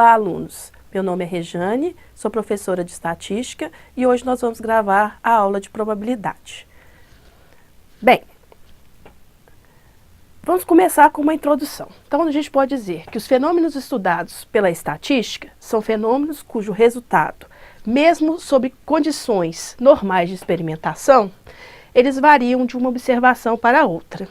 Olá, alunos! Meu nome é Rejane, sou professora de estatística e hoje nós vamos gravar a aula de probabilidade. Bem, vamos começar com uma introdução. Então, a gente pode dizer que os fenômenos estudados pela estatística são fenômenos cujo resultado, mesmo sob condições normais de experimentação, eles variam de uma observação para outra,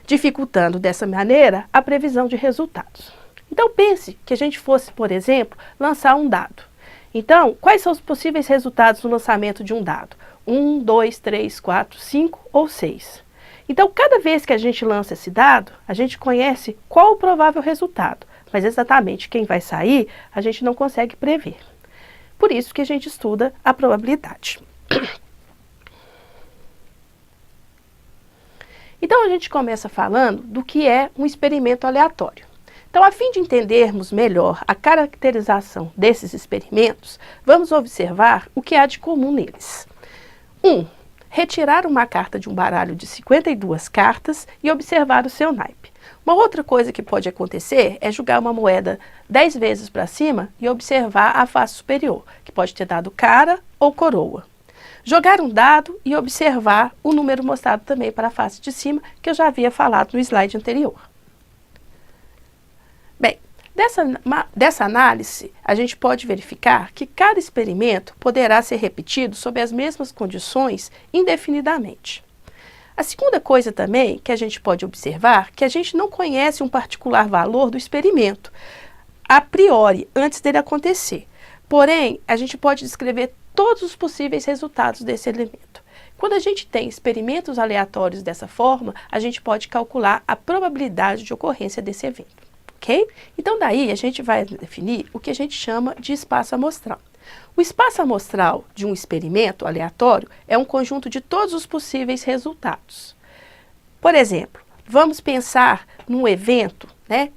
dificultando dessa maneira a previsão de resultados. Então pense que a gente fosse, por exemplo, lançar um dado. Então, quais são os possíveis resultados do lançamento de um dado? 1, 2, 3, 4, 5 ou 6. Então, cada vez que a gente lança esse dado, a gente conhece qual o provável resultado, mas exatamente quem vai sair, a gente não consegue prever. Por isso que a gente estuda a probabilidade. Então, a gente começa falando do que é um experimento aleatório. Então, a fim de entendermos melhor a caracterização desses experimentos, vamos observar o que há de comum neles. 1. Retirar uma carta de um baralho de 52 cartas e observar o seu naipe. Uma outra coisa que pode acontecer é jogar uma moeda 10 vezes para cima e observar a face superior, que pode ter dado cara ou coroa. Jogar um dado e observar o número mostrado também para a face de cima, que eu já havia falado no slide anterior. Bem, dessa análise, a gente pode verificar que cada experimento poderá ser repetido sob as mesmas condições indefinidamente. A segunda coisa também que a gente pode observar é que a gente não conhece um particular valor do experimento, a priori, antes dele acontecer. Porém, a gente pode descrever todos os possíveis resultados desse elemento. Quando a gente tem experimentos aleatórios dessa forma, a gente pode calcular a probabilidade de ocorrência desse evento. Ok? Então, daí a gente vai definir o que a gente chama de espaço amostral. O espaço amostral de um experimento aleatório é um conjunto de todos os possíveis resultados. Por exemplo, vamos pensar num evento,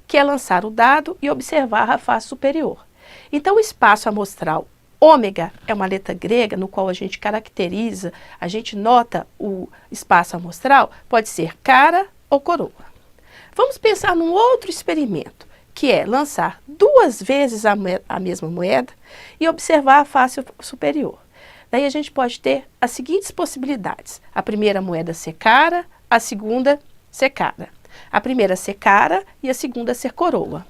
que é lançar o dado e observar a face superior. Então, o espaço amostral ômega é uma letra grega no qual a gente caracteriza, a gente nota o espaço amostral, pode ser cara ou coroa. Vamos pensar num outro experimento, que é lançar 2 vezes a mesma moeda e observar a face superior. Daí a gente pode ter as seguintes possibilidades. A primeira moeda ser cara, a segunda ser cara. A primeira ser cara e a segunda ser coroa.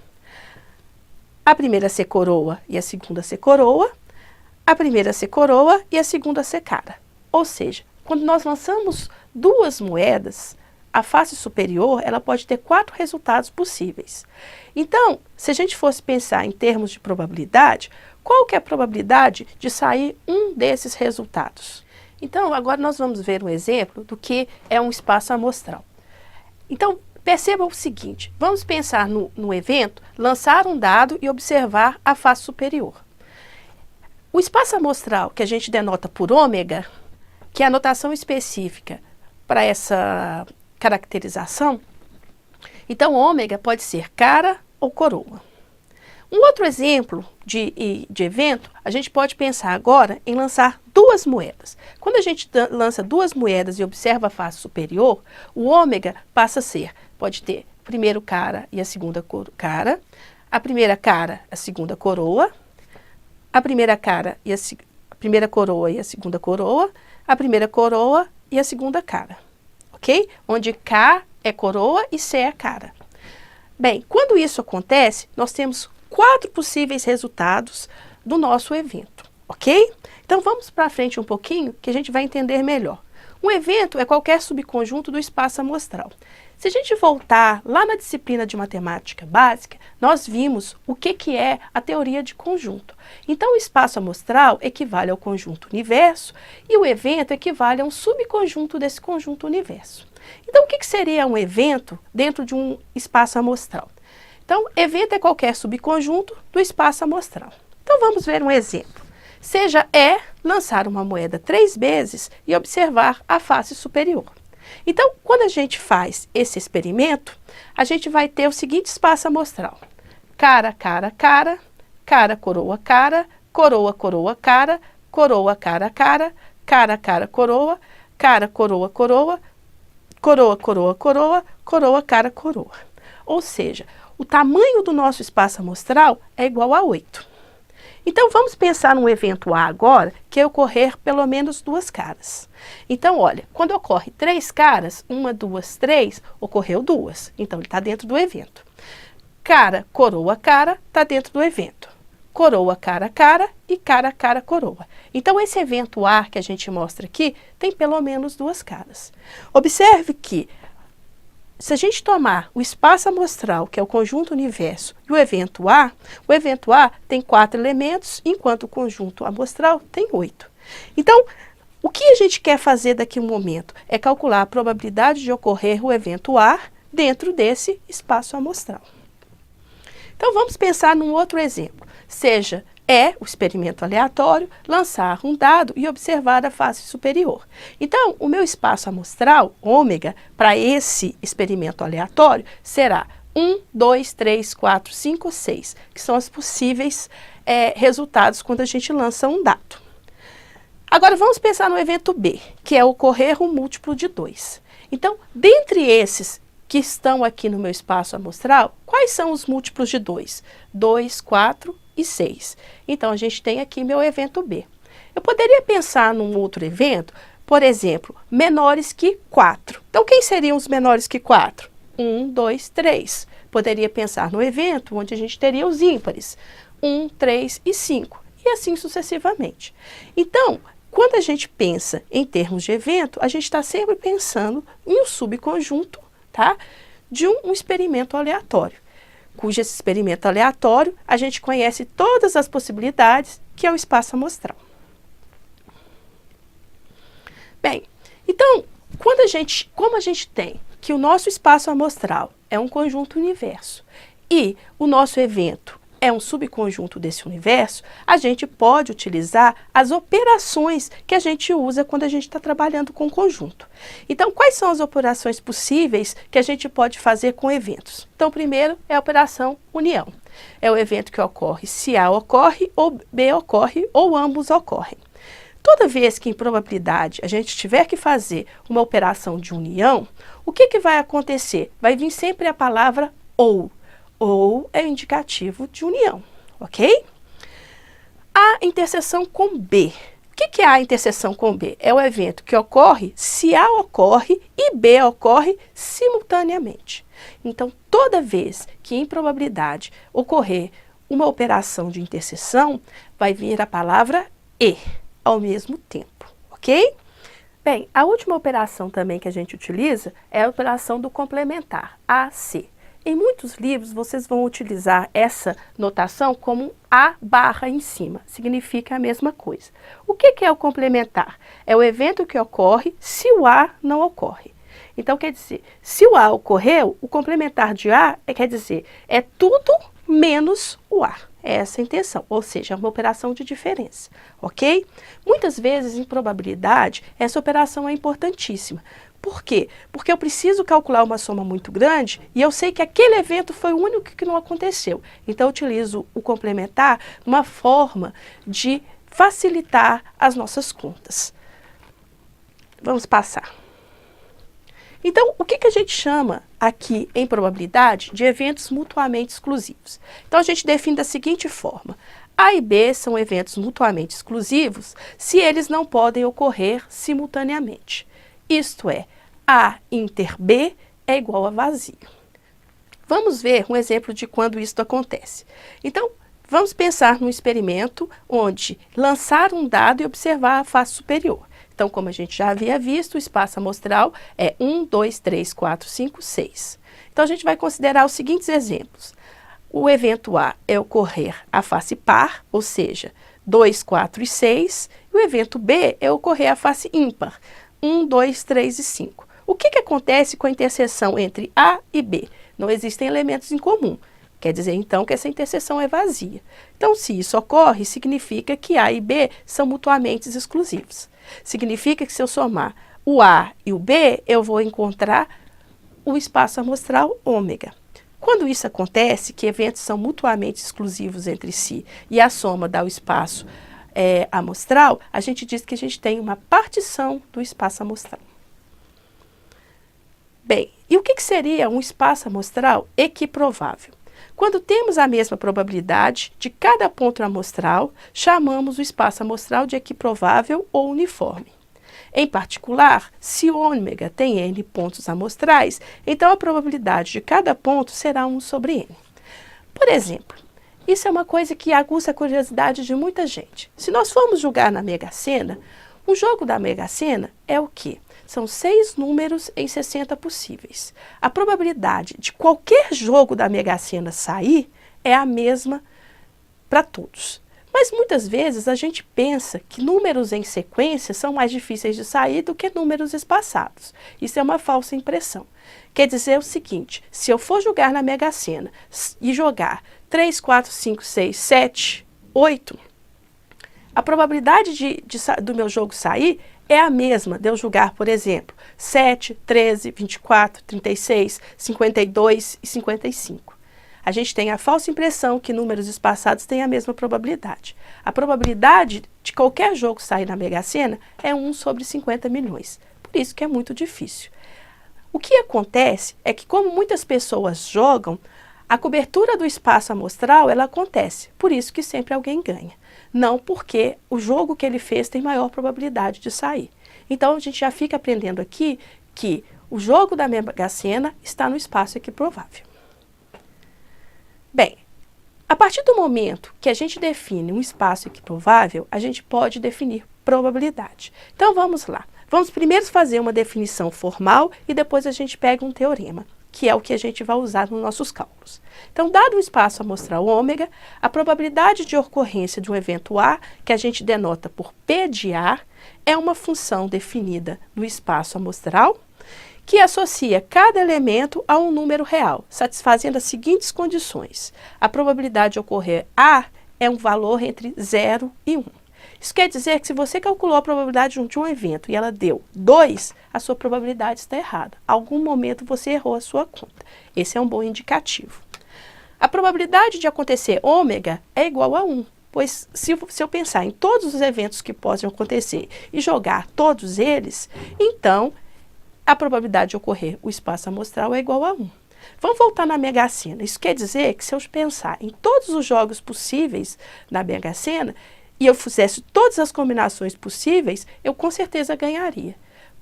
A primeira ser coroa e a segunda ser coroa. A primeira ser coroa e a segunda ser cara. Ou seja, quando nós lançamos 2 moedas, a face superior ela pode ter 4 resultados possíveis. Então, se a gente fosse pensar em termos de probabilidade, qual que é a probabilidade de sair um desses resultados? Então, agora nós vamos ver um exemplo do que é um espaço amostral. Então, perceba o seguinte, vamos pensar no evento, lançar um dado e observar a face superior. O espaço amostral que a gente denota por ômega, que é a notação específica para essa caracterização, então ômega pode ser cara ou coroa. Um outro exemplo de evento, a gente pode pensar agora em lançar 2 moedas. Quando a gente lança 2 moedas e observa a face superior, o ômega passa a ser, pode ter primeiro cara e a segunda cara, a primeira cara, a segunda coroa, a primeira cara e a primeira coroa e a segunda coroa, a primeira coroa e a segunda cara. Ok? Onde K é coroa e C é cara. Bem, quando isso acontece, nós temos 4 possíveis resultados do nosso evento. Ok? Então vamos para frente um pouquinho que a gente vai entender melhor. Um evento é qualquer subconjunto do espaço amostral. Se a gente voltar lá na disciplina de matemática básica, nós vimos o que é a teoria de conjunto. Então, o espaço amostral equivale ao conjunto universo e o evento equivale a um subconjunto desse conjunto universo. Então, o que seria um evento dentro de um espaço amostral? Então, evento é qualquer subconjunto do espaço amostral. Então, vamos ver um exemplo. Seja E lançar uma moeda 3 vezes e observar a face superior. Então, quando a gente faz esse experimento, a gente vai ter o seguinte espaço amostral. Cara, cara, cara, cara, coroa, cara, coroa, coroa, cara, coroa, cara, cara, cara, cara, coroa, cara, coroa, coroa, coroa, coroa, coroa, coroa, cara, coroa. Ou seja, o tamanho do nosso espaço amostral é igual a 8. Então, vamos pensar num evento A agora, que é ocorrer pelo menos 2 caras. Então, olha, quando ocorre 3 caras, 1, 2, 3, ocorreu 2. Então, ele está dentro do evento. Cara, coroa, cara, está dentro do evento. Coroa, cara, cara e cara, cara, coroa. Então, esse evento A que a gente mostra aqui tem pelo menos 2 caras. Observe que, se a gente tomar o espaço amostral, que é o conjunto universo, e o evento A tem 4 elementos, enquanto o conjunto amostral tem 8. Então, o que a gente quer fazer daqui a um momento é calcular a probabilidade de ocorrer o evento A dentro desse espaço amostral. Então, vamos pensar num outro exemplo. Seja o experimento aleatório, lançar um dado e observar a face superior. Então, o meu espaço amostral, ômega, para esse experimento aleatório, será 1, 2, 3, 4, 5, 6, que são os possíveis resultados quando a gente lança um dado. Agora, vamos pensar no evento B, que é ocorrer um múltiplo de 2. Então, dentre esses que estão aqui no meu espaço amostral, quais são os múltiplos de 2? 2, 4 e 6. Então, a gente tem aqui meu evento B. Eu poderia pensar num outro evento, por exemplo, menores que 4. Então, quem seriam os menores que 4? 1, 2, 3. Poderia pensar no evento onde a gente teria os ímpares. 1, 3 e 5. E assim sucessivamente. Então, quando a gente pensa em termos de evento, a gente está sempre pensando em um subconjunto, tá, de um experimento aleatório, cujo esse experimento aleatório a gente conhece todas as possibilidades, que é o espaço amostral. Bem, então, como a gente tem que o nosso espaço amostral é um conjunto universo e o nosso evento é um subconjunto desse universo, a gente pode utilizar as operações que a gente usa quando a gente está trabalhando com conjunto. Então, quais são as operações possíveis que a gente pode fazer com eventos? Então, primeiro é a operação união. É o evento que ocorre se A ocorre, ou B ocorre, ou ambos ocorrem. Toda vez que em probabilidade a gente tiver que fazer uma operação de união, o que vai acontecer? Vai vir sempre a palavra ou. Ou é indicativo de união, ok? A interseção com B. O que é a interseção com B? É o evento que ocorre se A ocorre e B ocorre simultaneamente. Então, toda vez que em probabilidade ocorrer uma operação de interseção, vai vir a palavra e ao mesmo tempo, ok? Bem, a última operação também que a gente utiliza é a operação do complementar, AC. Em muitos livros, vocês vão utilizar essa notação como um A barra em cima. Significa a mesma coisa. O que é o complementar? É o evento que ocorre se o A não ocorre. Então, quer dizer, se o A ocorreu, o complementar de A quer dizer, é tudo menos o A. É essa a intenção, ou seja, é uma operação de diferença, ok? Muitas vezes, em probabilidade, essa operação é importantíssima. Por quê? Porque eu preciso calcular uma soma muito grande e eu sei que aquele evento foi o único que não aconteceu. Então, eu utilizo o complementar uma forma de facilitar as nossas contas. Vamos passar. Então, o que a gente chama aqui em probabilidade de eventos mutuamente exclusivos? Então, a gente define da seguinte forma. A e B são eventos mutuamente exclusivos se eles não podem ocorrer simultaneamente. Isto é, A inter B é igual a vazio. Vamos ver um exemplo de quando isso acontece. Então, vamos pensar num experimento onde lançar um dado e observar a face superior. Então, como a gente já havia visto, o espaço amostral é 1, 2, 3, 4, 5, 6. Então, a gente vai considerar os seguintes exemplos. O evento A é ocorrer a face par, ou seja, 2, 4 e 6. E o evento B é ocorrer a face ímpar, 1, 2, 3 e 5. O que acontece com a interseção entre A e B? Não existem elementos em comum. Quer dizer, então, que essa interseção é vazia. Então, se isso ocorre, significa que A e B são mutuamente exclusivos. Significa que se eu somar o A e o B, eu vou encontrar o espaço amostral ômega. Quando isso acontece, que eventos são mutuamente exclusivos entre si e a soma dá o espaço amostral, a gente diz que a gente tem uma partição do espaço amostral. Bem, e o que seria um espaço amostral equiprovável? Quando temos a mesma probabilidade de cada ponto amostral, chamamos o espaço amostral de equiprovável ou uniforme. Em particular, se ômega tem n pontos amostrais, então a probabilidade de cada ponto será 1 sobre n. Por exemplo, isso é uma coisa que aguça a curiosidade de muita gente. Se nós formos jogar na Mega Sena, o jogo da Mega Sena é o quê? São 6 números em 60 possíveis. A probabilidade de qualquer jogo da Mega Sena sair é a mesma para todos. Mas muitas vezes a gente pensa que números em sequência são mais difíceis de sair do que números espaçados. Isso é uma falsa impressão. Quer dizer o seguinte, se eu for jogar na Mega Sena e jogar 3, 4, 5, 6, 7, 8, a probabilidade do meu jogo sair é a mesma de eu jogar, por exemplo, 7, 13, 24, 36, 52 e 55. A gente tem a falsa impressão que números espaçados têm a mesma probabilidade. A probabilidade de qualquer jogo sair na Mega Sena é 1 sobre 50 milhões. Por isso que é muito difícil. O que acontece é que, como muitas pessoas jogam, a cobertura do espaço amostral ela acontece. Por isso que sempre alguém ganha. Não porque o jogo que ele fez tem maior probabilidade de sair. Então, a gente já fica aprendendo aqui que o jogo da Mega Sena está no espaço equiprovável. Bem, a partir do momento que a gente define um espaço equiprovável, a gente pode definir probabilidade. Então, vamos lá. Vamos primeiro fazer uma definição formal e depois a gente pega um teorema, que é o que a gente vai usar nos nossos cálculos. Então, dado o espaço amostral ômega, a probabilidade de ocorrência de um evento A, que a gente denota por P de A, é uma função definida no espaço amostral, que associa cada elemento a um número real, satisfazendo as seguintes condições. A probabilidade de ocorrer A é um valor entre 0 e 1. Isso quer dizer que se você calculou a probabilidade de um evento e ela deu 2, a sua probabilidade está errada. Em algum momento você errou a sua conta. Esse é um bom indicativo. A probabilidade de acontecer ômega é igual a 1, pois se eu pensar em todos os eventos que possam acontecer e jogar todos eles, então a probabilidade de ocorrer o espaço amostral é igual a 1. Vamos voltar na Mega Sena. Isso quer dizer que se eu pensar em todos os jogos possíveis na Mega Sena, e eu fizesse todas as combinações possíveis, eu com certeza ganharia.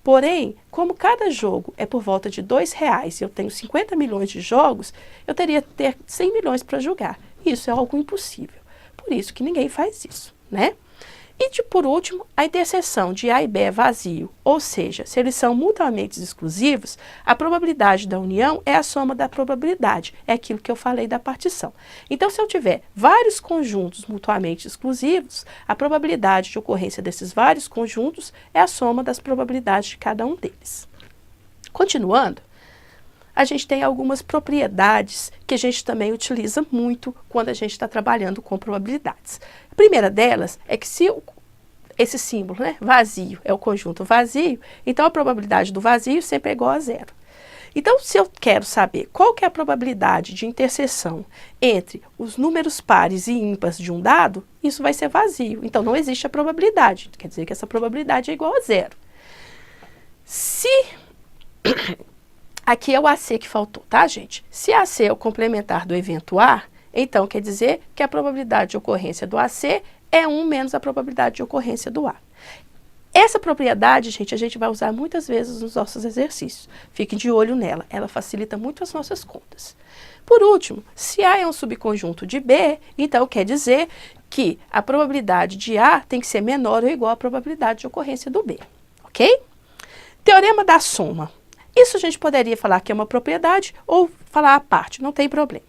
Porém, como cada jogo é por volta de R$2 e eu tenho 50 milhões de jogos, eu teria que ter 100 milhões para jogar. Isso é algo impossível. Por isso que ninguém faz isso, né? E, por último, a interseção de A e B é vazio, ou seja, se eles são mutuamente exclusivos, a probabilidade da união é a soma da probabilidade, é aquilo que eu falei da partição. Então, se eu tiver vários conjuntos mutuamente exclusivos, a probabilidade de ocorrência desses vários conjuntos é a soma das probabilidades de cada um deles. Continuando, a gente tem algumas propriedades que a gente também utiliza muito quando a gente está trabalhando com probabilidades. A primeira delas é que se esse símbolo, né, vazio, é o conjunto vazio, então a probabilidade do vazio sempre é igual a 0. Então, se eu quero saber qual que é a probabilidade de interseção entre os números pares e ímpares de um dado, isso vai ser vazio. Então, não existe a probabilidade. Quer dizer que essa probabilidade é igual a 0. Se... Aqui é o AC que faltou, tá, gente? Se AC é o complementar do evento A, então quer dizer que a probabilidade de ocorrência do AC é 1 menos a probabilidade de ocorrência do A. Essa propriedade, gente, a gente vai usar muitas vezes nos nossos exercícios. Fiquem de olho nela, ela facilita muito as nossas contas. Por último, se A é um subconjunto de B, então quer dizer que a probabilidade de A tem que ser menor ou igual à probabilidade de ocorrência do B, ok? Teorema da soma. Isso a gente poderia falar que é uma propriedade ou falar à parte, não tem problema.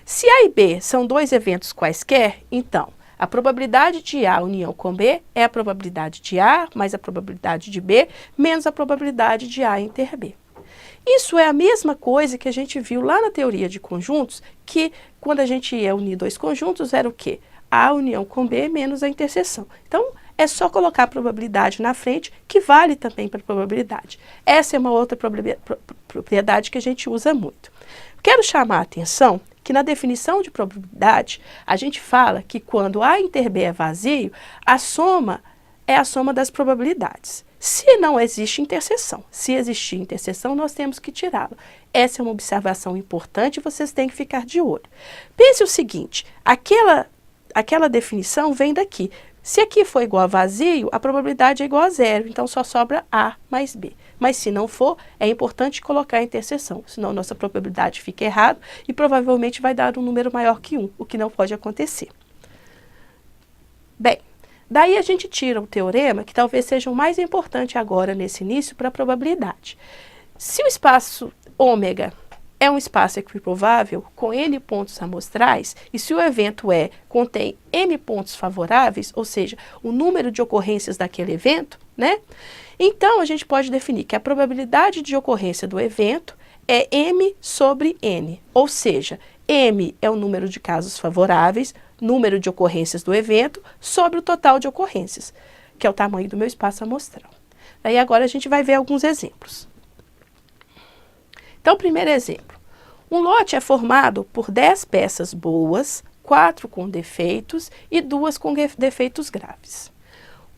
Se A e B são dois eventos quaisquer, então a probabilidade de A união com B é a probabilidade de A mais a probabilidade de B menos a probabilidade de A inter B. Isso é a mesma coisa que a gente viu lá na teoria de conjuntos, que quando a gente ia unir dois conjuntos era o quê? A união com B menos a interseção. Então, é só colocar a probabilidade na frente, que vale também para a probabilidade. Essa é uma outra propriedade que a gente usa muito. Quero chamar a atenção que na definição de probabilidade, a gente fala que quando A inter B é vazio, a soma é a soma das probabilidades. se não existe interseção. Se existir interseção, nós temos que tirá-la. Essa é uma observação importante, vocês têm que ficar de olho. Pense o seguinte, aquela definição vem daqui. Se aqui for igual a vazio, a probabilidade é igual a zero, então só sobra A mais B. Mas se não for, é importante colocar a interseção, senão nossa probabilidade fica errada e provavelmente vai dar um número maior que 1, o que não pode acontecer. Bem, daí a gente tira o teorema, que talvez seja o mais importante agora nesse início para a probabilidade. Se o espaço ômega é um espaço equiprovável com N pontos amostrais, e se o evento E contém M pontos favoráveis, ou seja, o número de ocorrências daquele evento, né? Então, a gente pode definir que a probabilidade de ocorrência do evento é M sobre N, ou seja, M é o número de casos favoráveis, número de ocorrências do evento, sobre o total de ocorrências, que é o tamanho do meu espaço amostral. Daí agora a gente vai ver alguns exemplos. Então, primeiro exemplo. Um lote é formado por 10 peças boas, 4 com defeitos e 2 com defeitos graves.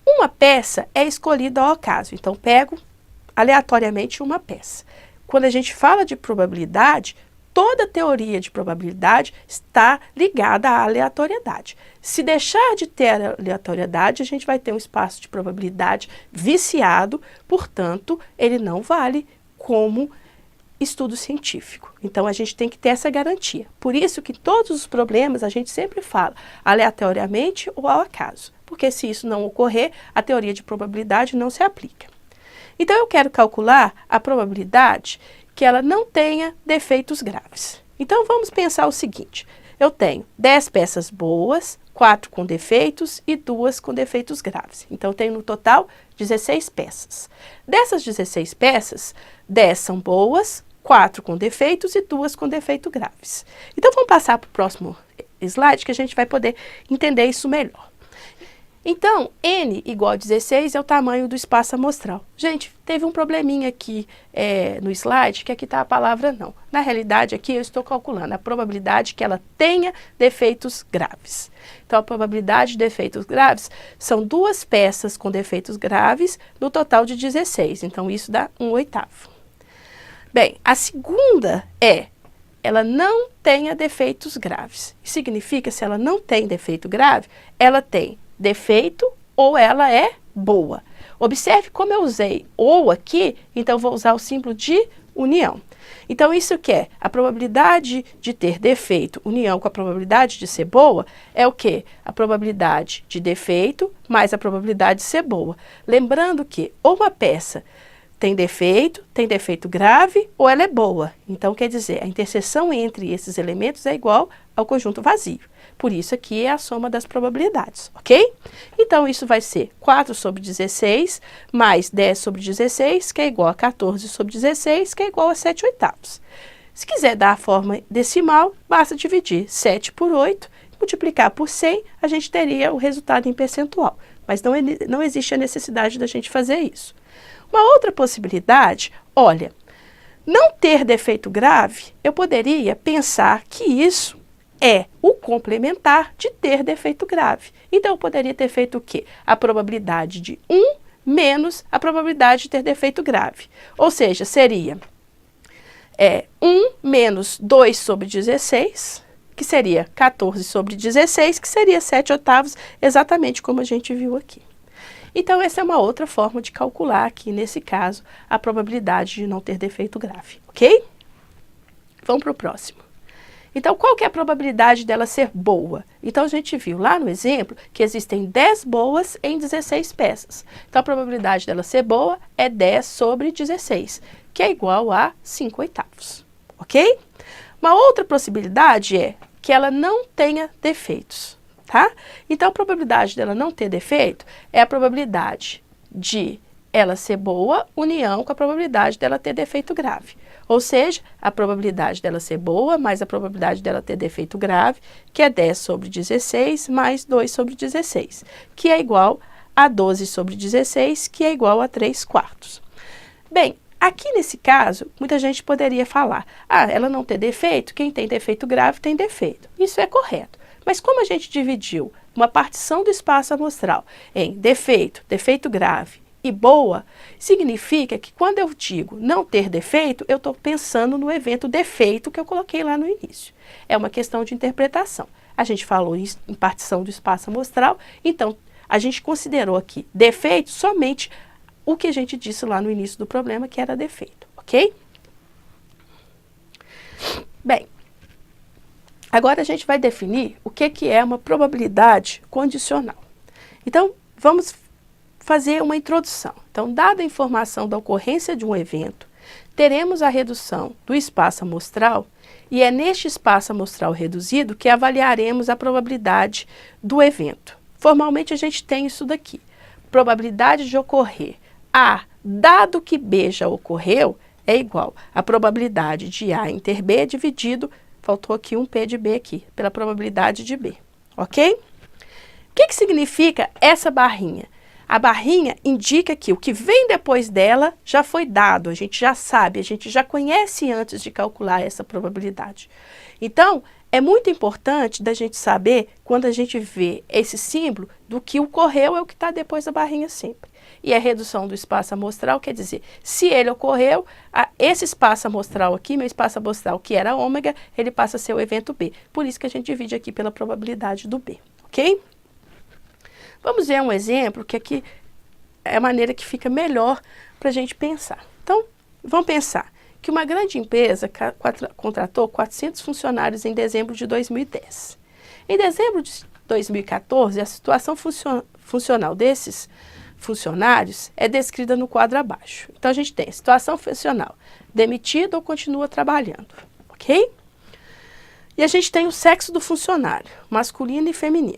Uma peça é escolhida ao acaso, então pego aleatoriamente uma peça. Quando a gente fala de probabilidade, toda teoria de probabilidade está ligada à aleatoriedade. Se deixar de ter aleatoriedade, a gente vai ter um espaço de probabilidade viciado, portanto, ele não vale como estudo científico. Então, a gente tem que ter essa garantia. Por isso que todos os problemas a gente sempre fala aleatoriamente ou ao acaso. Porque se isso não ocorrer, a teoria de probabilidade não se aplica. Então, eu quero calcular a probabilidade que ela não tenha defeitos graves. Então, vamos pensar o seguinte. Eu tenho 10 peças boas, 4 com defeitos e 2 com defeitos graves. Então, eu tenho no total 16 peças. Dessas 16 peças, 10 são boas, 4 com defeitos e 2 com defeitos graves. Então, vamos passar para o próximo slide que a gente vai poder entender isso melhor. Então, N igual a 16 é o tamanho do espaço amostral. Gente, teve um probleminha aqui no slide, que aqui está a palavra não. Na realidade, aqui eu estou calculando a probabilidade que ela tenha defeitos graves. Então, a probabilidade de defeitos graves são 2 peças com defeitos graves no total de 16. Então, isso dá 1/8. Bem, a segunda ela não tenha defeitos graves. Significa, se ela não tem defeito grave, ela tem defeito ou ela é boa. Observe como eu usei ou aqui, então vou usar o símbolo de união. Então, isso que é a probabilidade de ter defeito, união com a probabilidade de ser boa, é o quê? A probabilidade de defeito mais a probabilidade de ser boa. Lembrando que ou uma peça tem defeito grave ou ela é boa. Então, quer dizer, a interseção entre esses elementos é igual ao conjunto vazio. Por isso, aqui é a soma das probabilidades, ok? Então, isso vai ser 4 sobre 16 mais 10 sobre 16, que é igual a 14 sobre 16, que é igual a 7/8. Se quiser dar a forma decimal, basta dividir 7 por 8, multiplicar por 100, a gente teria o resultado em percentual. Mas não existe a necessidade da gente fazer isso. Uma outra possibilidade, olha, não ter defeito grave, eu poderia pensar que isso é o complementar de ter defeito grave. Então, eu poderia ter feito o quê? A probabilidade de 1 menos a probabilidade de ter defeito grave. Ou seja, seria 1 menos 2 sobre 16, que seria 14 sobre 16, que seria 7/8, exatamente como a gente viu aqui. Então, essa é uma outra forma de calcular aqui, nesse caso, a probabilidade de não ter defeito grave, ok? Vamos para o próximo. Então, qual que é a probabilidade dela ser boa? Então, a gente viu lá no exemplo que existem 10 boas em 16 peças. Então, a probabilidade dela ser boa é 10 sobre 16, que é igual a 5/8, ok? Uma outra possibilidade é que ela não tenha defeitos. Tá? Então, a probabilidade dela não ter defeito é a probabilidade de ela ser boa, união com a probabilidade dela ter defeito grave. Ou seja, a probabilidade dela ser boa mais a probabilidade dela ter defeito grave, que é 10 sobre 16 mais 2 sobre 16, que é igual a 12 sobre 16, que é igual a 3/4. Bem, aqui nesse caso, muita gente poderia falar, ela não tem defeito, quem tem defeito grave tem defeito. Isso é correto. Mas como a gente dividiu uma partição do espaço amostral em defeito, defeito grave e boa, significa que quando eu digo não ter defeito, eu estou pensando no evento defeito que eu coloquei lá no início. É uma questão de interpretação. A gente falou em partição do espaço amostral, então a gente considerou aqui defeito somente o que a gente disse lá no início do problema, que era defeito, ok? Bem, agora a gente vai definir o que é uma probabilidade condicional. Então, vamos fazer uma introdução. Então, dada a informação da ocorrência de um evento, teremos a redução do espaço amostral e é neste espaço amostral reduzido que avaliaremos a probabilidade do evento. Formalmente, a gente tem isso daqui. Probabilidade de ocorrer A, dado que B já ocorreu, é igual à probabilidade de A inter B dividido, faltou aqui um P de B aqui, pela probabilidade de B, ok? O que significa essa barrinha? A barrinha indica que o que vem depois dela já foi dado, a gente já sabe, a gente já conhece antes de calcular essa probabilidade. Então, é muito importante da gente saber, quando a gente vê esse símbolo, do que ocorreu é o que está depois da barrinha sempre. E a redução do espaço amostral quer dizer, se ele ocorreu, esse espaço amostral aqui, meu espaço amostral que era ômega, ele passa a ser o evento B. Por isso que a gente divide aqui pela probabilidade do B, ok? Vamos ver um exemplo que aqui é a maneira que fica melhor para a gente pensar. Então, vamos pensar que uma grande empresa contratou 400 funcionários em dezembro de 2010. Em dezembro de 2014, a situação funcional desses funcionários é descrita no quadro abaixo. Então, a gente tem a situação funcional, demitido ou continua trabalhando, ok? E a gente tem o sexo do funcionário, masculino e feminino.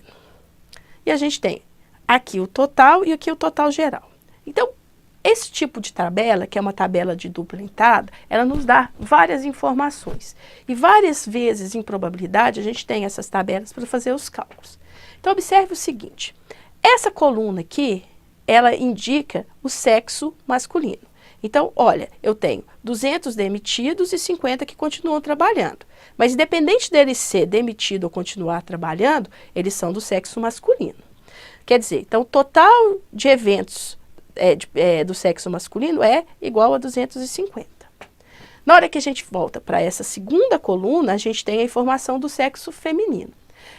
E a gente tem aqui o total e aqui o total geral. Então, esse tipo de tabela, que é uma tabela de dupla entrada, ela nos dá várias informações. E várias vezes em probabilidade a gente tem essas tabelas para fazer os cálculos. Então, observe o seguinte, essa coluna aqui, ela indica o sexo masculino. Então, olha, eu tenho 200 demitidos e 50 que continuam trabalhando. Mas independente deles ser demitido ou continuar trabalhando, eles são do sexo masculino. Quer dizer, então o total de eventos do sexo masculino é igual a 250. Na hora que a gente volta para essa segunda coluna, a gente tem a informação do sexo feminino.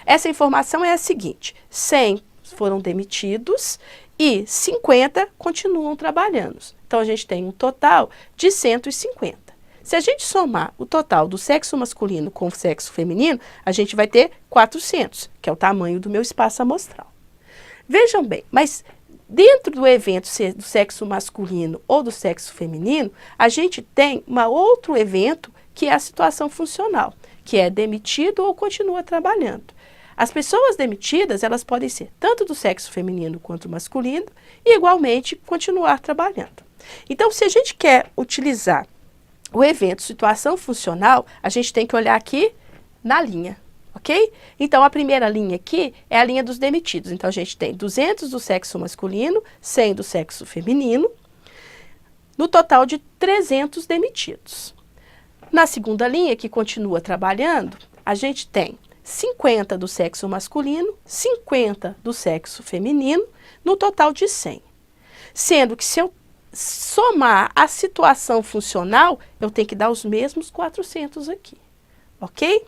Essa informação é a seguinte, 100 foram demitidos e 50 continuam trabalhando. Então, a gente tem um total de 150. Se a gente somar o total do sexo masculino com o sexo feminino, a gente vai ter 400, que é o tamanho do meu espaço amostral. Vejam bem, mas dentro do evento ser do sexo masculino ou do sexo feminino, a gente tem um outro evento que é a situação funcional, que é demitido ou continua trabalhando. As pessoas demitidas, elas podem ser tanto do sexo feminino quanto masculino e igualmente continuar trabalhando. Então, se a gente quer utilizar o evento situação funcional, a gente tem que olhar aqui na linha. Ok? Então, a primeira linha aqui é a linha dos demitidos. Então, a gente tem 200 do sexo masculino, 100 do sexo feminino, no total de 300 demitidos. Na segunda linha, que continua trabalhando, a gente tem 50 do sexo masculino, 50 do sexo feminino, no total de 100. Sendo que se eu somar a situação funcional, eu tenho que dar os mesmos 400 aqui. Ok?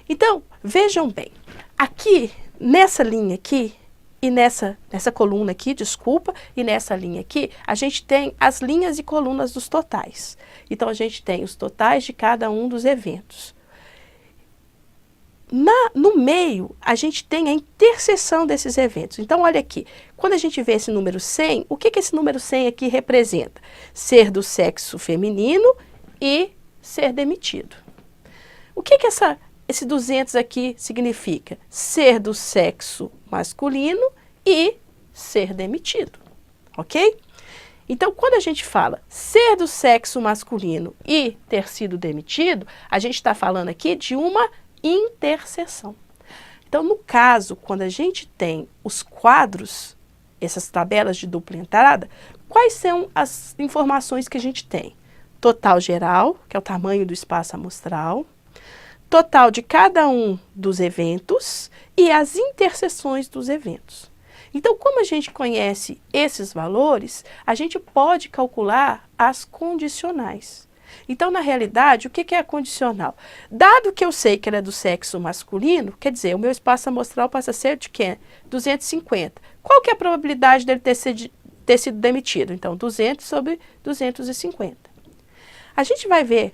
Então, vejam bem, aqui, nessa linha aqui, e nessa coluna aqui, desculpa, e nessa linha aqui, a gente tem as linhas e colunas dos totais. Então, a gente tem os totais de cada um dos eventos. No meio, a gente tem a interseção desses eventos. Então, olha aqui, quando a gente vê esse número 100, o que esse número 100 aqui representa? Ser do sexo feminino e ser demitido. O que esse 200 aqui significa? Ser do sexo masculino e ser demitido, ok? Então, quando a gente fala ser do sexo masculino e ter sido demitido, a gente está falando aqui de uma interseção. Então, no caso, quando a gente tem os quadros, essas tabelas de dupla entrada, quais são as informações que a gente tem? Total geral, que é o tamanho do espaço amostral, total de cada um dos eventos e as interseções dos eventos. Então, como a gente conhece esses valores, a gente pode calcular as condicionais. Então, na realidade, o que é a condicional? Dado que eu sei que ela é do sexo masculino, quer dizer, o meu espaço amostral passa a ser de quê? 250. Qual que é a probabilidade dele ter sido demitido? Então, 200 sobre 250. A gente vai ver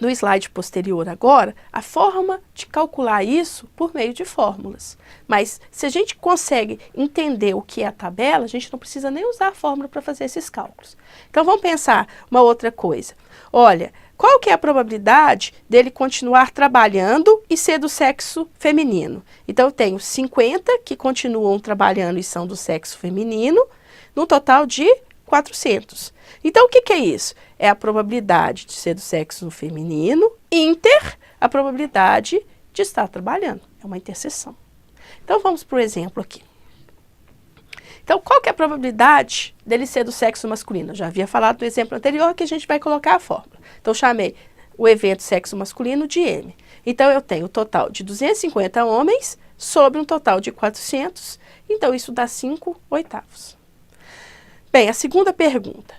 no slide posterior agora a forma de calcular isso por meio de fórmulas. Mas se a gente consegue entender o que é a tabela, a gente não precisa nem usar a fórmula para fazer esses cálculos. Então vamos pensar uma outra coisa. Olha, qual que é a probabilidade dele continuar trabalhando e ser do sexo feminino? Então eu tenho 50 que continuam trabalhando e são do sexo feminino, num total de 400. Então, o que é isso? É a probabilidade de ser do sexo feminino, inter a probabilidade de estar trabalhando. É uma interseção. Então, vamos para o exemplo aqui. Então, qual que é a probabilidade dele ser do sexo masculino? Eu já havia falado do exemplo anterior que a gente vai colocar a fórmula. Então, eu chamei o evento sexo masculino de M. Então, eu tenho o total de 250 homens sobre um total de 400. Então, isso dá 5/8. Bem, a segunda pergunta.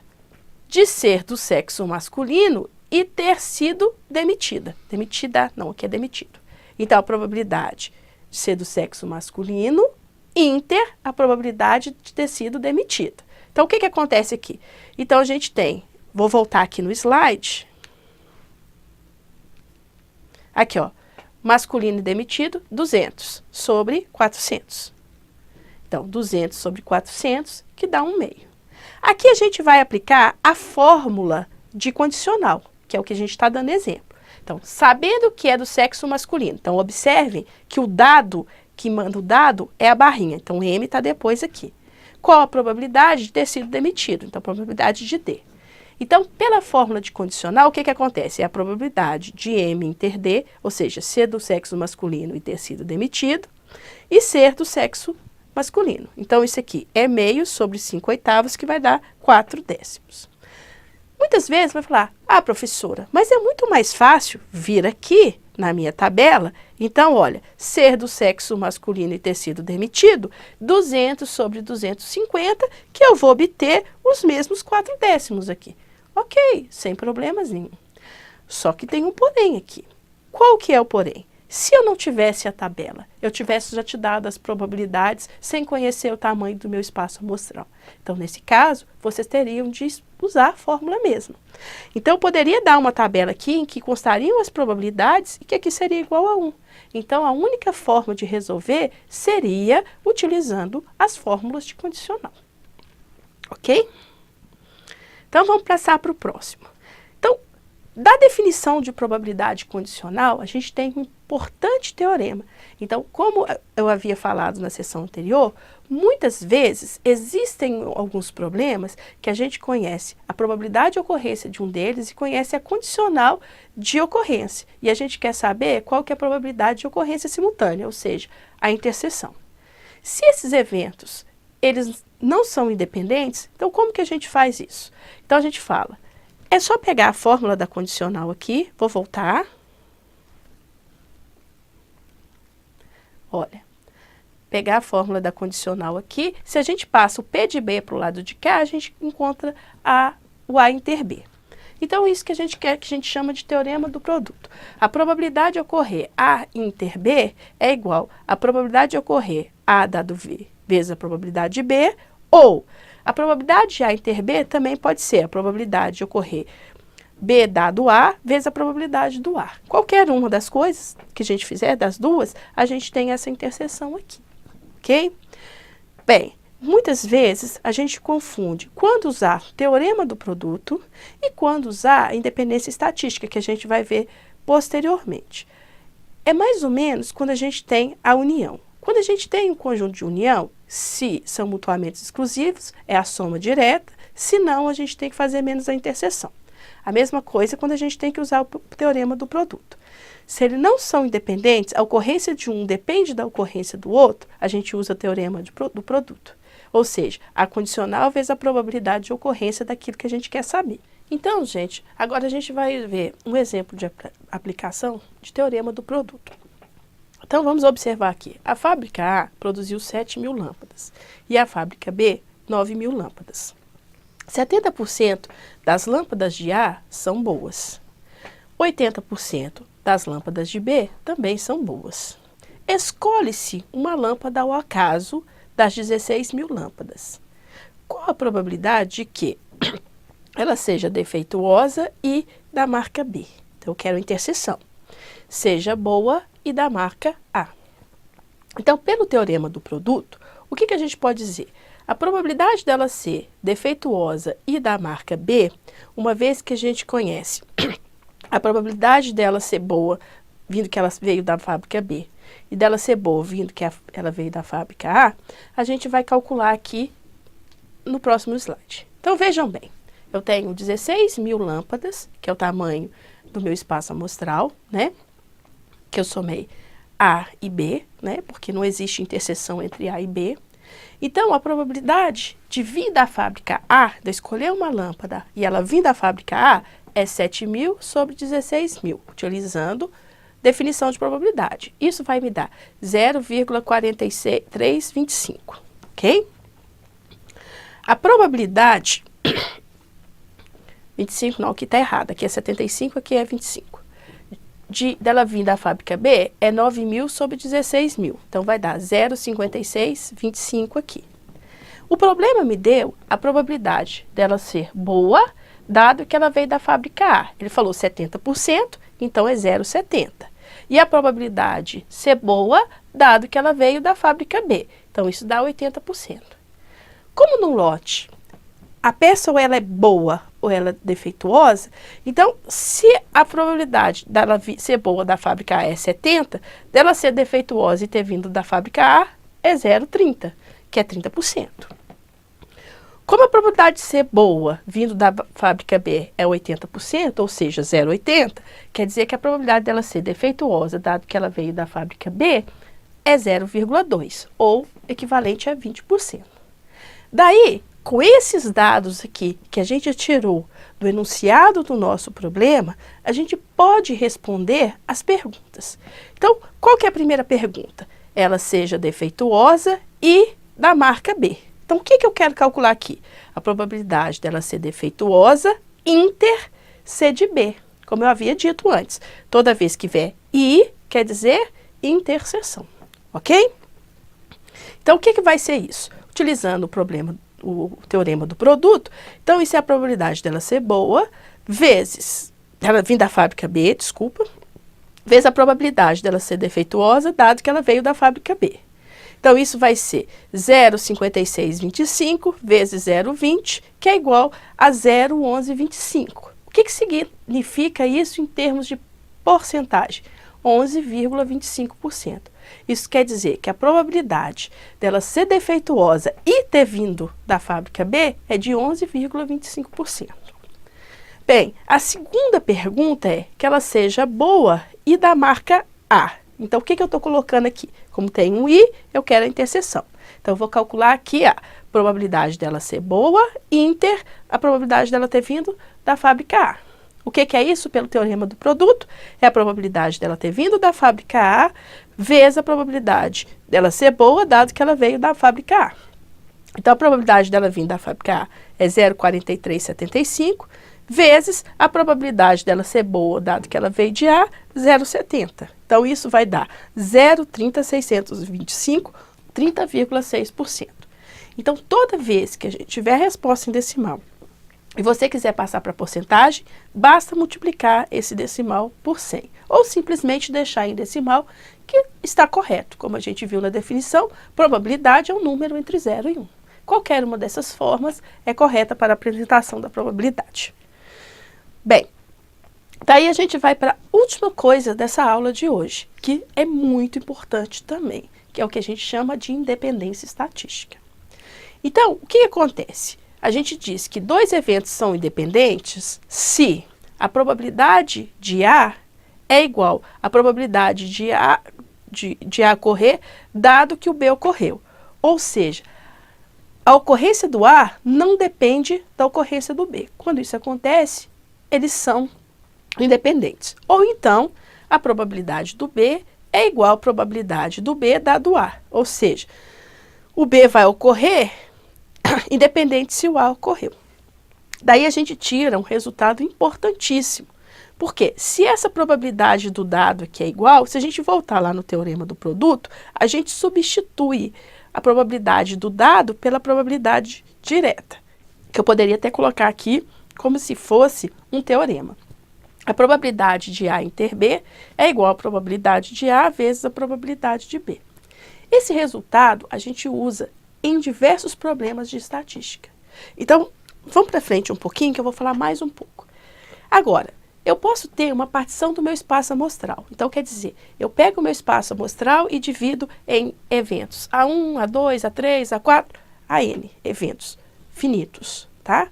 De ser do sexo masculino e ter sido demitida. Demitida, não, aqui é demitido. Então, a probabilidade de ser do sexo masculino, inter a probabilidade de ter sido demitida. Então, o que acontece aqui? Então, a gente tem, vou voltar aqui no slide. Aqui, ó, masculino e demitido, 200 sobre 400. Então, 200 sobre 400, que dá 1/2. Aqui a gente vai aplicar a fórmula de condicional, que é o que a gente está dando exemplo. Então, sabendo que é do sexo masculino, então observem que o dado, que manda o dado, é a barrinha. Então, M está depois aqui. Qual a probabilidade de ter sido demitido? Então, a probabilidade de D. Então, pela fórmula de condicional, o que acontece? É a probabilidade de M inter D, ou seja, ser do sexo masculino e ter sido demitido, e ser do sexo masculino. Então, isso aqui é meio sobre 5/8, que vai dar 4/10. Muitas vezes vai falar, ah, professora, mas é muito mais fácil vir aqui na minha tabela. Então, olha, ser do sexo masculino e ter sido demitido, 200 sobre 250, que eu vou obter os mesmos 4/10 aqui. Ok, sem problemas nenhum. Só que tem um porém aqui. Qual que é o porém? Se eu não tivesse a tabela, eu tivesse já te dado as probabilidades sem conhecer o tamanho do meu espaço amostral. Então, nesse caso, vocês teriam de usar a fórmula mesmo. Então, eu poderia dar uma tabela aqui em que constariam as probabilidades e que aqui seria igual a 1. Então, a única forma de resolver seria utilizando as fórmulas de condicional. Ok? Então, vamos passar para o próximo. Então, da definição de probabilidade condicional, a gente tem um importante teorema. Então, como eu havia falado na sessão anterior, muitas vezes existem alguns problemas que a gente conhece a probabilidade de ocorrência de um deles e conhece a condicional de ocorrência. E a gente quer saber qual que é a probabilidade de ocorrência simultânea, ou seja, a interseção. Se esses eventos, eles não são independentes, então como que a gente faz isso? Então, a gente fala, é só pegar a fórmula da condicional aqui, vou voltar. Olha, pegar a fórmula da condicional aqui, se a gente passa o P de B para o lado de cá, a gente encontra o A inter B. Então, isso que a gente quer, que a gente chama de teorema do produto. A probabilidade de ocorrer A inter B é igual à probabilidade de ocorrer A dado V vezes a probabilidade de B, ou a probabilidade de A inter B também pode ser a probabilidade de ocorrer B dado A vezes a probabilidade do A. Qualquer uma das coisas que a gente fizer, das duas, a gente tem essa interseção aqui, ok? Bem, muitas vezes a gente confunde quando usar teorema do produto e quando usar a independência estatística, que a gente vai ver posteriormente. É mais ou menos quando a gente tem a união. Quando a gente tem um conjunto de união, se são mutuamente exclusivos, é a soma direta, se não, a gente tem que fazer menos a interseção. A mesma coisa quando a gente tem que usar o teorema do produto. Se eles não são independentes, a ocorrência de um depende da ocorrência do outro, a gente usa o teorema do produto. Ou seja, a condicional vezes a probabilidade de ocorrência daquilo que a gente quer saber. Então, gente, agora a gente vai ver um exemplo de aplicação de teorema do produto. Então, vamos observar aqui. A fábrica A produziu 7.000 lâmpadas e a fábrica B, 9.000 lâmpadas. 70% das lâmpadas de A são boas. 80% das lâmpadas de B também são boas. Escolhe-se uma lâmpada ao acaso das 16.000 lâmpadas. Qual a probabilidade de que ela seja defeituosa e da marca B? Então, eu quero interseção. Seja boa e da marca A. Então, pelo teorema do produto, o que a gente pode dizer? A probabilidade dela ser defeituosa e da marca B, uma vez que a gente conhece a probabilidade dela ser boa, vindo que ela veio da fábrica B, e dela ser boa, vindo que ela veio da fábrica A gente vai calcular aqui no próximo slide. Então, vejam bem, eu tenho 16.000 lâmpadas, que é o tamanho do meu espaço amostral, né? Que eu somei A e B, né? Porque não existe interseção entre A e B. Então, a probabilidade de vir da fábrica A, de eu escolher uma lâmpada e ela vir da fábrica A, é 7.000 sobre 16.000, utilizando definição de probabilidade. Isso vai me dar 0,4325, ok? A probabilidade... 25 não, aqui está errado, aqui é 75, aqui é 25. Dela vir da fábrica B é 9.000 sobre 16.000, então vai dar 0,5625 aqui. O problema me deu a probabilidade dela ser boa, dado que ela veio da fábrica A. Ele falou 70%, então é 0,70. E a probabilidade ser boa, dado que ela veio da fábrica B. Então, isso dá 80%. Como no lote, a peça ou ela é boa ou ela é defeituosa, então, se a probabilidade dela ser boa da fábrica A é 70, dela ser defeituosa e ter vindo da fábrica A é 0,30, que é 30%. Como a probabilidade de ser boa vindo da fábrica B é 80%, ou seja, 0,80, quer dizer que a probabilidade dela ser defeituosa, dado que ela veio da fábrica B, é 0,2, ou equivalente a 20%. Daí, com esses dados aqui que a gente tirou do enunciado do nosso problema, a gente pode responder as perguntas. Então, qual que é a primeira pergunta? Ela seja defeituosa e da marca B. Então, o que eu quero calcular aqui? A probabilidade dela ser defeituosa, inter, C de B. Como eu havia dito antes, toda vez que vier I, quer dizer interseção, ok? Então, o que vai ser isso? Utilizando o teorema do produto, então isso é a probabilidade dela ser boa, vezes, ela vir da fábrica B, desculpa, vezes a probabilidade dela ser defeituosa, dado que ela veio da fábrica B. Então, isso vai ser 0,5625 vezes 0,20, que é igual a 0,1125. O que significa isso em termos de porcentagem? 11,25%. Isso quer dizer que a probabilidade dela ser defeituosa e ter vindo da fábrica B é de 11,25%. Bem, a segunda pergunta é que ela seja boa e da marca A. Então, o que eu estou colocando aqui? Como tem um I, eu quero a interseção. Então, eu vou calcular aqui a probabilidade dela ser boa, inter, a probabilidade dela ter vindo da fábrica A. O que é isso pelo teorema do produto? É a probabilidade dela ter vindo da fábrica A, vezes a probabilidade dela ser boa, dado que ela veio da fábrica A. Então, a probabilidade dela vir da fábrica A é 0,4375, vezes a probabilidade dela ser boa, dado que ela veio de A, 0,70. Então, isso vai dar 0,30625, 30,6%. Então, toda vez que a gente tiver a resposta em decimal e você quiser passar para porcentagem, basta multiplicar esse decimal por 100. Ou simplesmente deixar em decimal, que está correto. Como a gente viu na definição, probabilidade é um número entre 0 e 1. Qualquer uma dessas formas é correta para a apresentação da probabilidade. Bem, daí a gente vai para a última coisa dessa aula de hoje, que é muito importante também, que é o que a gente chama de independência estatística. Então, o que acontece? A gente diz que dois eventos são independentes se a probabilidade de A é igual à probabilidade de A ocorrer, dado que o B ocorreu. Ou seja, a ocorrência do A não depende da ocorrência do B. Quando isso acontece, eles são independentes. Ou então, a probabilidade do B é igual à probabilidade do B dado A. Ou seja, o B vai ocorrer independente se o A ocorreu. Daí a gente tira um resultado importantíssimo. Porque se essa probabilidade do dado aqui é igual, se a gente voltar lá no teorema do produto, a gente substitui a probabilidade do dado pela probabilidade direta, que eu poderia até colocar aqui como se fosse um teorema. A probabilidade de A inter B é igual à probabilidade de A vezes a probabilidade de B. Esse resultado a gente usa em diversos problemas de estatística. Então, vamos para frente um pouquinho que eu vou falar mais um pouco. Agora, eu posso ter uma partição do meu espaço amostral. Então, quer dizer, eu pego o meu espaço amostral e divido em eventos A1, A2, A3, A4, AN, eventos finitos, tá?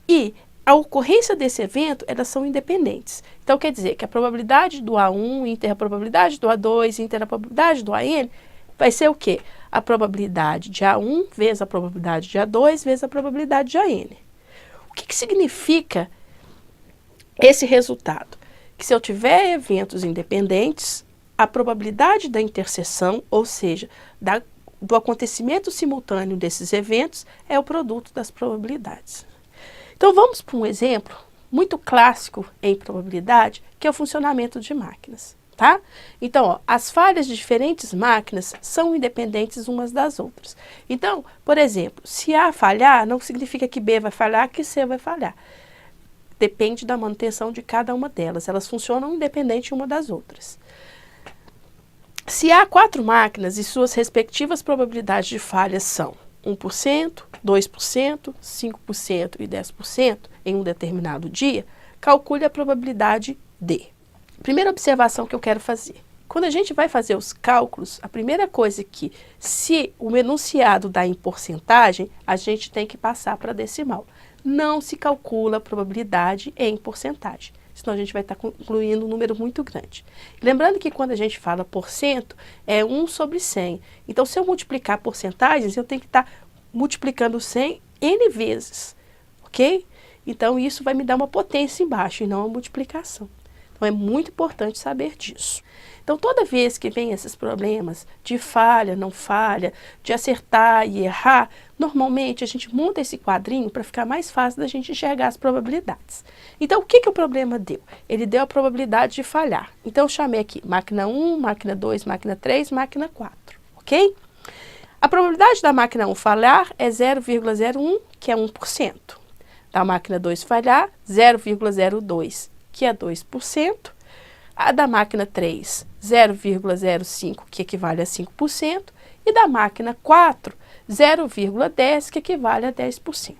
E a ocorrência desse evento, elas são independentes. Então, quer dizer que a probabilidade do A1 inter a probabilidade do A2 inter a probabilidade do AN vai ser o quê? A probabilidade de A1 vezes a probabilidade de A2 vezes a probabilidade de AN. O que significa esse resultado? Que se eu tiver eventos independentes, a probabilidade da interseção, ou seja, do acontecimento simultâneo desses eventos, é o produto das probabilidades. Então vamos para um exemplo muito clássico em probabilidade, que é o funcionamento de máquinas, tá? Então, ó, as falhas de diferentes máquinas são independentes umas das outras. Então, por exemplo, se A falhar, não significa que B vai falhar, que C vai falhar. Depende da manutenção de cada uma delas. Elas funcionam independente uma das outras. Se há 4 máquinas e suas respectivas probabilidades de falha são 1%, 2%, 5% e 10% em um determinado dia, calcule a probabilidade D. Primeira observação que eu quero fazer. Quando a gente vai fazer os cálculos, a primeira coisa é que, se o enunciado dá em porcentagem, a gente tem que passar para decimal. Não se calcula a probabilidade em porcentagem, senão a gente vai estar concluindo um número muito grande. Lembrando que quando a gente fala porcento, é 1 sobre 100. Então, se eu multiplicar porcentagens, eu tenho que estar multiplicando 100 N vezes, ok? Então, isso vai me dar uma potência embaixo e não uma multiplicação. Então, é muito importante saber disso. Então, toda vez que vem esses problemas de falha, não falha, de acertar e errar, normalmente a gente monta esse quadrinho para ficar mais fácil da gente enxergar as probabilidades. Então, o que o problema deu? Ele deu a probabilidade de falhar. Então, eu chamei aqui máquina 1, máquina 2, máquina 3, máquina 4, ok? A probabilidade da máquina 1 falhar é 0,01, que é 1%. Da máquina 2 falhar, 0,02, que é 2%. A da máquina 3, 0,05, que equivale a 5%, e da máquina 4, 0,10, que equivale a 10%.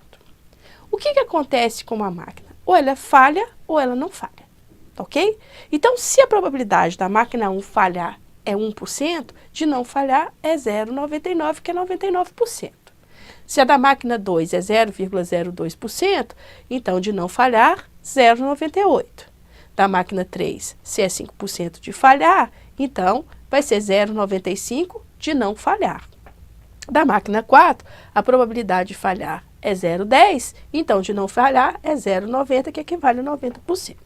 O que acontece com uma máquina? Ou ela falha, ou ela não falha, ok? Então, se a probabilidade da máquina 1 falhar é 1%, de não falhar é 0,99, que é 99%. Se a da máquina 2 é 0,02%, então de não falhar, 0,98%. Da máquina 3, se é 5% de falhar, então vai ser 0,95 de não falhar. Da máquina 4, a probabilidade de falhar é 0,10, então de não falhar é 0,90, que equivale a 90%.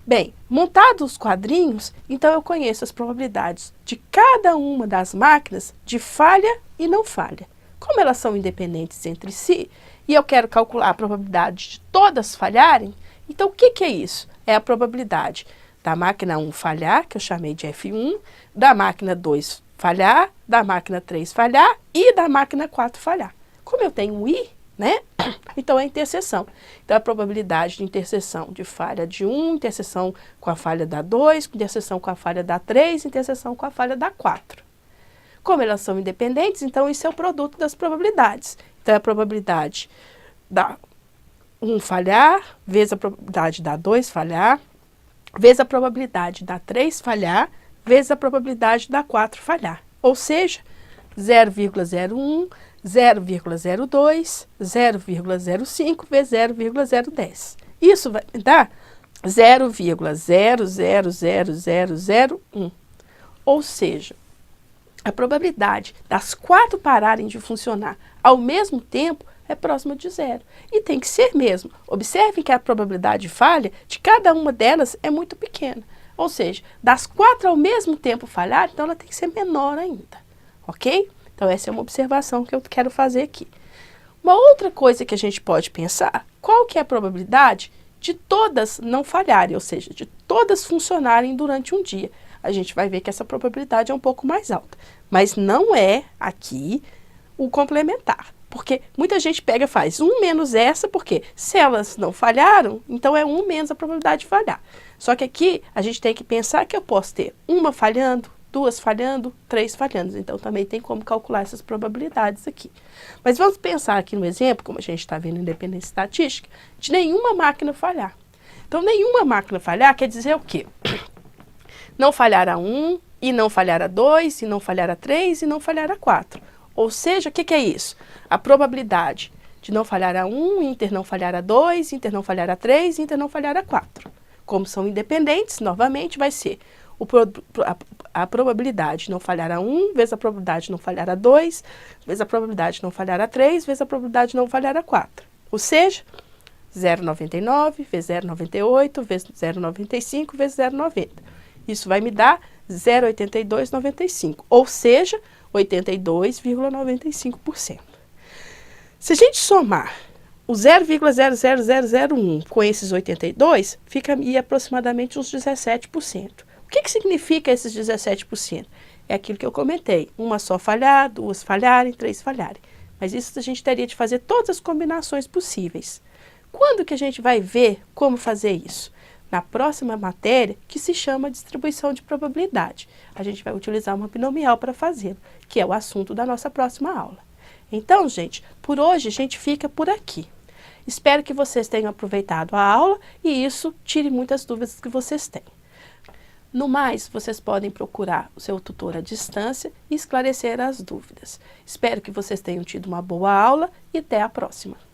Bem, montados os quadrinhos, então eu conheço as probabilidades de cada uma das máquinas de falha e não falha. Como elas são independentes entre si, e eu quero calcular a probabilidade de todas falharem, então o que é isso? É a probabilidade da máquina 1 falhar, que eu chamei de F1, da máquina 2 falhar, da máquina 3 falhar e da máquina 4 falhar. Como eu tenho um I, né? Então é interseção. Então a probabilidade de interseção de falha de 1, interseção com a falha da 2, interseção com a falha da 3, interseção com a falha da 4. Como elas são independentes, então isso é o produto das probabilidades. Então é a probabilidade da 1 falhar, vezes a probabilidade da 2 falhar, vezes a probabilidade da 3 falhar, vezes a probabilidade da 4 falhar. Ou seja, 0,01, 0,02, 0,05 vezes 0,010. Isso vai dar 0,000001. Ou seja, a probabilidade das 4 pararem de funcionar ao mesmo tempo é próxima de 0. E tem que ser mesmo. Observem que a probabilidade de falha de cada uma delas é muito pequena. Ou seja, das 4 ao mesmo tempo falhar, então ela tem que ser menor ainda, ok? Então essa é uma observação que eu quero fazer aqui. Uma outra coisa que a gente pode pensar, qual que é a probabilidade de todas não falharem, ou seja, de todas funcionarem durante um dia? A gente vai ver que essa probabilidade é um pouco mais alta, mas não é aqui o complementar. Porque muita gente pega e faz 1 menos essa, porque se elas não falharam, então é 1 menos a probabilidade de falhar. Só que aqui a gente tem que pensar que eu posso ter uma falhando, 2 falhando, 3 falhando. Então também tem como calcular essas probabilidades aqui. Mas vamos pensar aqui no exemplo, como a gente está vendo independência estatística, de nenhuma máquina falhar. Então nenhuma máquina falhar quer dizer o quê? Não falhar a 1, e não falhar a 2, e não falhar a 3, e não falhar a 4. Ou seja, o que é isso? A probabilidade de não falhar a 1, Inter não falhar a 2, Inter não falhar a 3, Inter não falhar a 4. Como são independentes, novamente vai ser a probabilidade de não falhar a 1, vezes a probabilidade de não falhar a 2, vezes a probabilidade de não falhar a 3, vezes a probabilidade de não falhar a 4. Ou seja, 0,99 vezes 0,98 vezes 0,95 vezes 0,90. Isso vai me dar 0,8295, ou seja, 82,95%. Se a gente somar o 0,00001 com esses 82, fica aproximadamente uns 17%. O que significa esses 17%? É aquilo que eu comentei, uma só falhar, 2 falharem, 3 falharem. Mas isso a gente teria de fazer todas as combinações possíveis. Quando que a gente vai ver como fazer isso? Na próxima matéria, que se chama distribuição de probabilidade. A gente vai utilizar uma binomial para fazê-lo, que é o assunto da nossa próxima aula. Então, gente, por hoje a gente fica por aqui. Espero que vocês tenham aproveitado a aula e isso tire muitas dúvidas que vocês têm. No mais, vocês podem procurar o seu tutor à distância e esclarecer as dúvidas. Espero que vocês tenham tido uma boa aula e até a próxima.